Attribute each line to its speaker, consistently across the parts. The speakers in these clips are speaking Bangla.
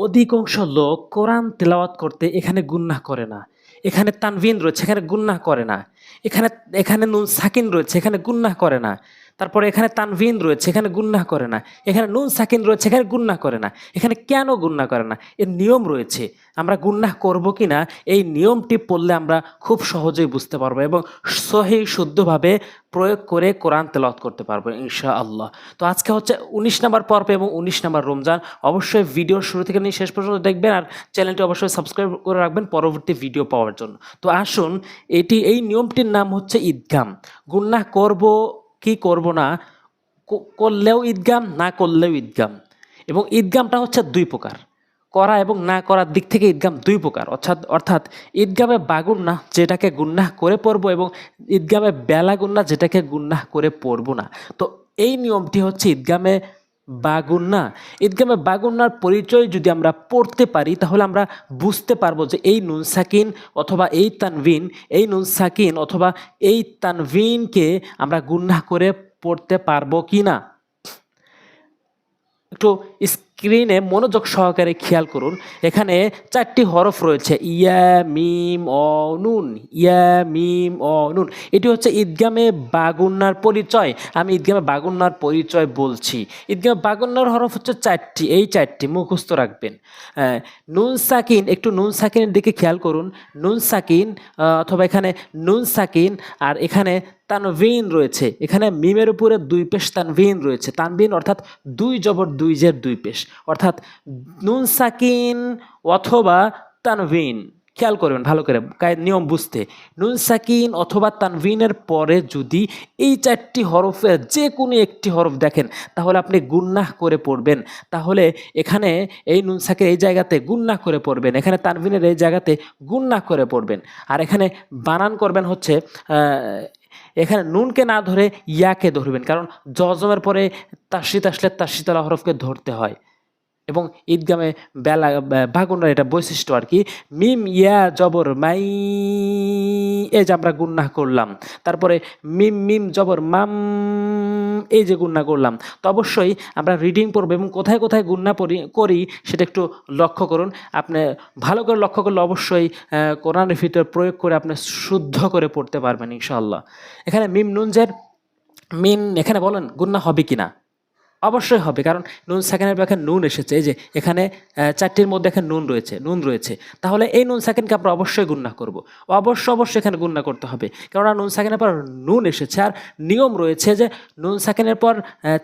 Speaker 1: অধিকাংশ লোক কোরআন তেলাওয়াত করতে এখানে গুন্নাহ করে না। এখানে তানভিন রয়েছে, এখানে গুন্নাহ করে না। এখানে এখানে নুন সাকিন রয়েছে, এখানে গুন্নাহ করে না। তারপরে এখানে তানভিন রয়েছে, এখানে গুন্নাহ করে না। এখানে নুন সাকিন রয়েছে, এখানে গুন্নাহ করে না। এখানে কেন গুন্নাহ করে না? এর নিয়ম রয়েছে। আমরা গুন্নাহ করব কিনা এই নিয়মটি পড়লে আমরা খুব সহজেই বুঝতে পারবো এবং সহিহ শুদ্ধভাবে প্রয়োগ করে কোরআন তেলাওয়াত করতে পারবো ইনশাআল্লাহ। তো আজকে হচ্ছে ১৯ নাম্বার পর্ব এবং ১৯ নাম্বার রমজান। অবশ্যই ভিডিওর শুরু থেকে নিয়ে শেষ পর্যন্ত দেখবেন আর চ্যানেলটি অবশ্যই সাবস্ক্রাইব করে রাখবেন পরবর্তী ভিডিও পাওয়ার জন্য। তো আসুন, এই নিয়মটির নাম হচ্ছে ঈদগাম। গুন্নাহ করব কি করব না, করলেও ঈদগাম, না করলেও ঈদগাম। এবং ঈদগামটা হচ্ছে দুই প্রকার, করা এবং না করার দিক থেকে ঈদগাম দুই প্রকার। অর্থাৎ ঈদগামে বাগুন্নাহ যেটাকে গুন্নাহ করে পড়ব এবং ঈদগামে বেলা গুন্নাহ যেটাকে গুন্নাহ করে পড়ব না। তো এই নিয়মটি হচ্ছে ঈদগামে বাগুন্নাহ। ঈদগামে বাগুন্নার পরিচয় যদি আমরা পড়তে পারি তাহলে আমরা বুঝতে পারবো যে এই নুন সাকিন অথবা এই তানভিন, এই নুন সাকিন অথবা এই তানভিনকে আমরা গুন্নাহ করে পড়তে পারবো কি না। একটু স্ক্রিনে মনোযোগ সহকারে খেয়াল করুন। এখানে ৪টি হরফ রয়েছে, ইয়া মিম অ নুন, ইয়া মিম অ নুন। এটি হচ্ছে ঈদগামে বাগুন্নার পরিচয়। আমি ঈদগামে বাগুন্নার পরিচয় বলছি। ঈদগামে বাগুন্নার হরফ হচ্ছে ৪টি, এই ৪টি মুখস্থ রাখবেন। নুন সাকিন, একটু নুন সাকিনের দিকে খেয়াল করুন। নুন সাকিন অথবা এখানে নুন সাকিন আর এখানে তানভিন রয়েছে। এখানে মিমের উপরে দুই পেশ তানভিন রয়েছে। তানভিন অর্থাৎ দুই জবর দুই জের দুই পেশ, অর্থাৎ নুন সাকিন অথবা তানভিন। খেয়াল করবেন ভালো করে নিয়ম বুঝতে। নুন সাকিন অথবা তানভিনের পরে যদি এই ৪টি হরফের যে কোনো একটি হরফ দেখেন তাহলে আপনি গুন্নাহ করে পড়বেন। তাহলে এখানে এই নুন সাকিন এই জায়গাতে গুন্নাহ করে পড়বেন, এখানে তানভিনের এই জায়গাতে গুন্নাহ করে পড়বেন। আর এখানে বানান করবেন হচ্ছে এখানে নুনকে না ধরে ইয়াকে ধরবেন, কারণ জজমের পরে তাসরিত আসলে তাসরিতালা হরফকে ধরতে হয়। এবং ঈদগামে বাগুন্নার এটা বৈশিষ্ট্য আর কি। মিম ইয়া জবর মাই, এই যে আমরা গুন্নাহ করলাম। তারপরে মিম মিম জবর মাম, এই যে গুন্নাহ করলাম। তো অবশ্যই আমরা রিডিং পড়বো এবং কোথায় কোথায় গুন্নাহ করি সেটা একটু লক্ষ্য করুন। আপনি ভালো করে লক্ষ্য করলে অবশ্যই কোরআনের ভিতর প্রয়োগ করে আপনি শুদ্ধ করে পড়তে পারবেন ইনশাআল্লাহ। এখানে মিম নুন জের মিন, এখানে বলেন গুন্নাহ হবে কিনা? অবশ্যই হবে, কারণ নুন সাকিনের পর এখানে নুন এসেছে। এই যে এখানে ৪টির মধ্যে এখানে নুন রয়েছে। তাহলে এই নুন সাকিনকে আমরা অবশ্যই গুন্নাহ করব। অবশ্যই এখানে গুন্নাহ করতে হবে, কেননা নুন সাকিনের পর নুন এসেছে। আর নিয়ম রয়েছে যে নুন সাকিনের পর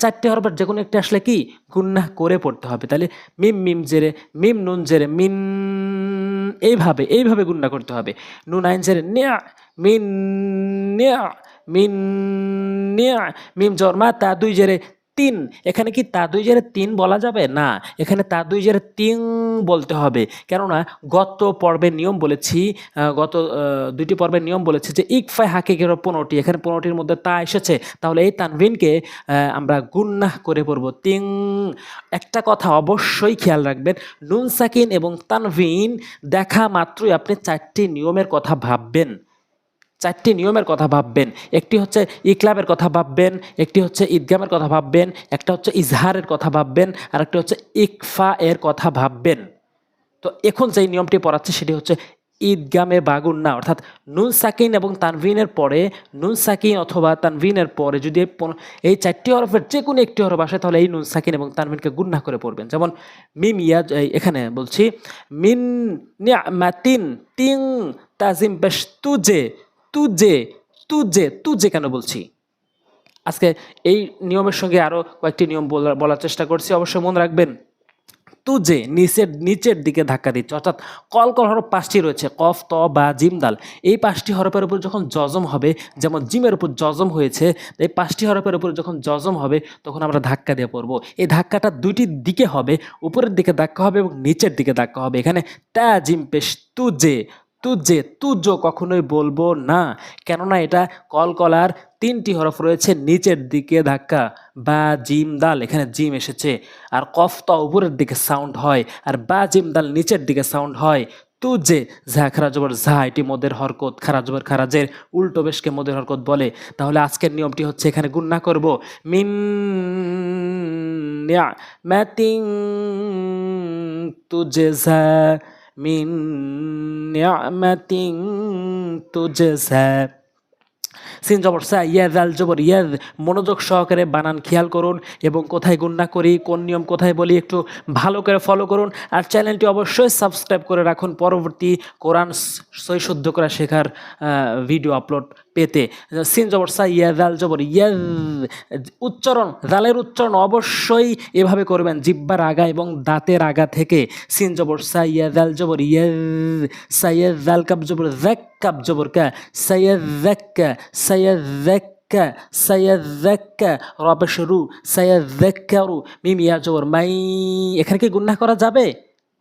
Speaker 1: ৪টি হরফের যে কোনো একটি আসলে কি গুন্নাহ করে পড়তে হবে। তাহলে মিম মিম জেরে মিম নুন জেরে মিন, এইভাবে গুন্নাহ করতে হবে। নুন আইন জেরে নিয়া মিন, নিয়া মিন, নিয়া মিম জরমা তা দুই জেরে তিন। এখানে কি তা দুই জেরে তিন বলা যাবে না, এখানে তা দুই জেরে তিন বলতে হবে। কেননা গত পর্বের নিয়ম বলেছি, গত দুইটি পর্বের নিয়ম বলেছে যে ইকফায় হাকিকের 15টি, এখানে 15টির মধ্যে তা এসেছে। তাহলে এই তানভিনকে আমরা গুন্নাহ করে পড়ব তিং। একটা কথা অবশ্যই খেয়াল রাখবেন, নুন সাকিন এবং তানভিন দেখা মাত্রই আপনি ৪টি নিয়মের কথা ভাববেন। ৪টি নিয়মের কথা ভাববেন। একটি হচ্ছে ইকলাবের কথা ভাববেন, একটি হচ্ছে ঈদগামের কথা ভাববেন, একটা হচ্ছে ইজহারের কথা ভাববেন, আর একটা হচ্ছে ইকফা এর কথা ভাববেন। তো এখন যেই নিয়মটি পড়াচ্ছে সেটি হচ্ছে ঈদগামে বাগুন্নাহ, অর্থাৎ নুন সাকিন এবং তানভিনের পরে, নুন সাকিন অথবা তানভিনের পরে যদি এই ৪টি হরফের যে কোনো একটি হরফ আসে তাহলে এই নুন সাকিন এবং তানভিনকে গুন্নাহ করে পড়বেন। যেমন মিম ইয়া, এখানে বলছি মিন নিয়ামাতিন তিং তাজিম পেশ তুজে, তুজে কেন বলছি? আজকে এই নিয়মের সঙ্গে আরও কয়েকটি নিয়ম বলার চেষ্টা করছি, অবশ্যই মনে রাখবেন। তুজে নিচের দিকে ধাক্কা দিচ্ছে, অর্থাৎ কলকল হরফ 5টি রয়েছে, কফ ত বা জিম দাল। এই 5টি হরফের উপর যখন জজম হবে, যেমন জিমের উপর জজম হয়েছে, এই 5টি হরফের উপর যখন জজম হবে তখন আমরা ধাক্কা দিয়ে পড়বো। এই ধাক্কাটা দুইটি দিকে হবে, উপরের দিকে ধাক্কা হবে এবং নিচের দিকে ধাক্কা হবে। এখানে তা জিম পেশ তুজো কখনোই বলবো না, কেননা এটা কলকলার 3টি হরফ রয়েছে, নিচের দিকে ধাক্কা বা জিম দাল, এখানে জিম এসেছে। আর কফ ত উপরের দিকে সাউন্ড হয় আর বা জিম দাল নিচের দিকে সাউন্ড হয়। তুজে ঝা খারা জবর ঝা, এটি মদের হরকত, খারা জবর খারাজের উল্টো বেশকে মদের হরকত বলে। তাহলে আজকের নিয়মটি হচ্ছে এখানে গুন্নাহ করব মিন ম্যাতিং তুজজা মিন নি'মাতিন তুজজা। সিন জবর সা, ইয়া জাল জবর ইয়াদ। মনোযোগ সহকারে বানান খেয়াল করুন এবং কোথায় গুণনা করি, কোন নিয়ম কোথায় বলি একটু ভালো করে ফলো করুন। আর চ্যানেলটি অবশ্যই সাবস্ক্রাইব করে রাখুন পরবর্তী কোরআন সহি শুদ্ধ করা শেখার ভিডিও আপলোড পেতে। সিন জবর সা, ইয়া জাল জবর ইয়াদ। উচ্চারণ, জালের উচ্চারণ অবশ্যই এভাবে করবেন, জিব্বার আগা এবং দাঁতের আগা থেকে। সিন জবর সা, ইয়া জাল জবর ইয়াদ। সাইয়াদ জাল কাব জবর যাক, কাব জবর কা। সাইয়াদ যাক্কা, সাইয়াদ যাক্কা, সাইয়াদ যাক্কা। র পেশ রু, সাইয়াদ যাক্কারু। মিম ইয়া জবর মাই। এখানে কি গুণনা করা যাবে?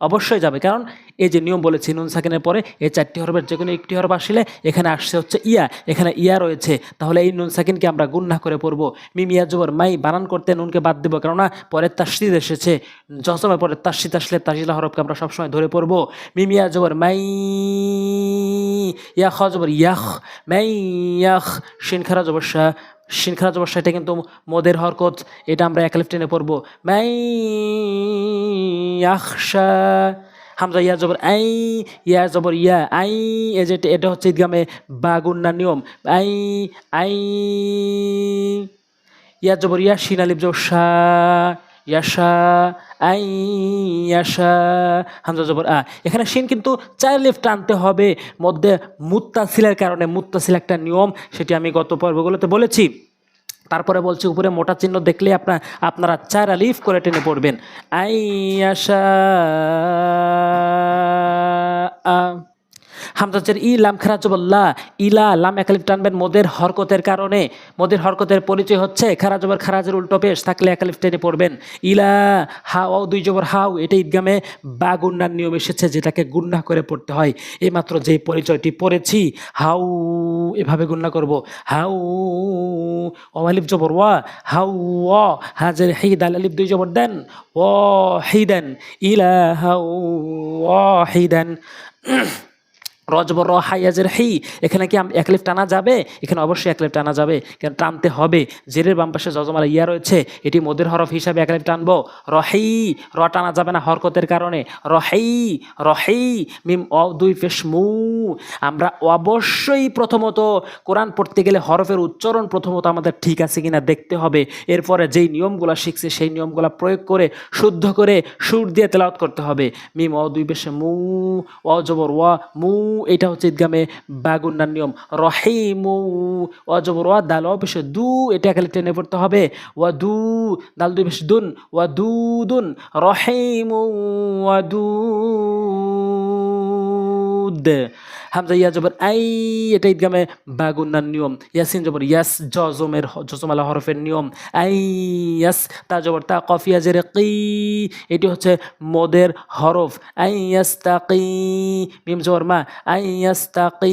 Speaker 1: অবশ্যই যাবে, কারণ এই যে নিয়ম বলেছি নুন সাকিনের পরে এই 4টি হরফের যে কোনো একটি হরফ আসলে এখানে আসছে হচ্ছে ইয়া, এখানে ইয়া রয়েছে, তাহলে এই নুন সাকিনকে আমরা গুণনা করে পড়বো। মিম ইয়া জবর মাই, বানান করতে নুনকে বাদ দেবো, কেননা পরের তাসদিদ এসেছে, যসময় পরের তাসদিদ আসলে তাজিলা হরফকে আমরা সবসময় ধরে পড়বো। মিম ইয়া জবর মাই, ইয়া খ জবর ইয়াখ, মাই ইয়াখ। শিন খারা জবর শা, শিন খারা জবর শা, এটা কিন্তু মদের হরকত, এটা আমরা এক আলিফ টেনে পড়বো। মাই ইয়াখশা। হামজা ইয়া জবর আই, ইয়া জবর ইয়া, আই। এই যে এটা হচ্ছে ঈদগামে বা গুণনার নিয়ম। আই আই, ইয়া জবর ইয়া, শিন আলিফ জবর শা, ইয়াশা, আই ইয়াশা। হামজা জবর আ। এখানে শিন কিন্তু 4 লিফ টানতে হবে মধ্যে মুত্তাসিলের কারণে। মুত্তাসিল একটা নিয়ম, সেটি আমি গত পর্বগুলোতে বলেছি। তারপরে বলছি উপরে মোটা চিহ্ন দেখলে আপনারা 4 আলিফ করে টেনে পড়বেন। আই ইয়াশা আ। হামজাজের ই, লাম খারা জবর লা, ইলা। লাম এক আলিফ টানবেন মদের হরকতের কারণে। মদের হরকতের পরিচয় হচ্ছে খারা জবর খারাজের উল্টো পেশ থাকলে এক আলিফ টেনে পড়বেন। ইলা। হাও, 2 জবর হাউ, এটা ঈদগামে বা গুণনার নিয়ম এসেছে, যেটাকে গুণনা করে পড়তে হয়। এইমাত্র যে পরিচয়টি পড়েছি, হাউ এভাবে গুণনা করব। হাউ, ও আলিফ জবর ওয়া, হাউ ওয়া। হাজের হি, দাল আলিফ 2 জবর দেন, ওয়াহিদান। ইলা হাউ ওয়াহিদান। রজবর র, হাইয়াজের হি। এখানে কি এক লিফ টানা যাবে? এখানে অবশ্যই এক লিফ টানা যাবে, কারণ টানতে হবে। জেরের বাম পাশে যজমালা ইয়া রয়েছে, এটি মদের হরফ হিসাবে এক লিফ টানবো। রহি, র টানা যাবে না হরকতের কারণে। রহি, রহি। মিম অ 2 পেশ মু। আমরা অবশ্যই প্রথমত কোরআন পড়তে গেলে হরফের উচ্চারণ প্রথমত আমাদের ঠিক আছে কিনা দেখতে হবে। এরপরে যেই নিয়মগুলো শিখছে সেই নিয়মগুলো প্রয়োগ করে শুদ্ধ করে সুর দিয়ে তেলাওয়াত করতে হবে। মিম অ 2 পেশ মু, অ জবর ওয়া, মু। এটা হচ্ছে ঈদগামে বা গুণনার নিয়ম। রহিমু, অজবর ওয়া, দাল অ পেশ দু, এটা খালি টেনে পড়তে হবে। ওয়া দু, দাল 2 পেশ দুন, ওয়া দু দুন। রহিমু ওয়া দুদ। হামজা ইয়া জবর আই, এটা ঈদগামে বা গুণনার নিয়ম। ইয়াসিন জবর ইয়াস, জজমালা হরফের নিয়ম। আই ইয়াস। তা জবর তা, কফ ইয়া জেরে কি, এটি হচ্ছে মদের হরফ। আই ইয়াস্তাকি। মিম জবর মা, আই ইয়াস্তাকিম।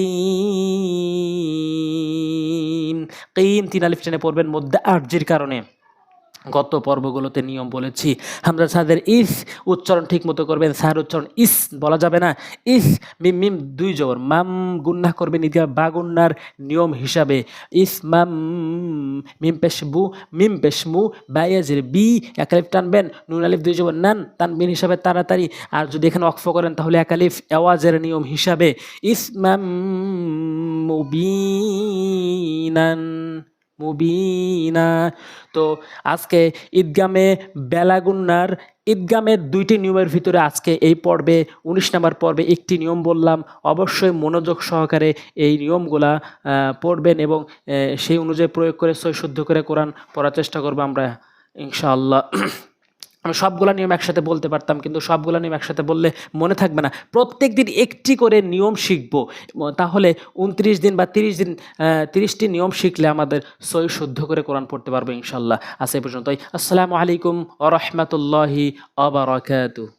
Speaker 1: কিম 3 আলিফ টেনে পড়বেন মধ্যে আরজির কারণে। গত পর্বগুলোতে নিয়ম বলেছি। হামজা সাদের ইস উচ্চারণ ঠিক মতো করবেন, সার উচ্চারণ ইস বলা যাবে না। ইস। মিম, মিম 2 জবর মাম, গুন্না করবেন ঈদগাম বা গুন্নার নিয়ম হিসাবে। ইস মাম। মিম পেশ বু, মিম পেশ মু, বায়াজের বি, এক আলিফ টানবেন। নুন আলিফ 2 জবর নান, তানবিন হিসাবে তাড়াতাড়ি। আর যদি এখানে অক্ফ করেন তাহলে এক আলিফ আওয়াজের নিয়ম হিসাবে। ইস মাম মুবিনান, মুবিনা। তো আজকে ঈদগামে বেলাগুন্নার ঈদগামের 2টি নিয়মের ভিতরে আজকে এই পর্বে 19 নম্বর পর্বে একটি নিয়ম বললাম। অবশ্যই মনোযোগ সহকারে এই নিয়মগুলা পড়বেন এবং সেই অনুযায়ী প্রয়োগ করে সহি শুদ্ধ করে কোরআন পড়ার চেষ্টা করবো আমরা ইনশাআল্লাহ। আমি সবগুলা নিয়ম একসাথে বলতে পারতাম, কিন্তু সবগুলা নিয়ম একসাথে বললে মনে থাকবে না। প্রত্যেক দিন একটি করে নিয়ম শিখবো, তাহলে 29 দিন বা 30 দিন 30টি নিয়ম শিখলে আমাদের সহি শুদ্ধ করে কোরআন পড়তে পারবো ইনশাআল্লাহ। আজ এই পর্যন্তই। আসসালামু আলাইকুম ওয়া রাহমাতুল্লাহি ওয়া বারাকাতুহু।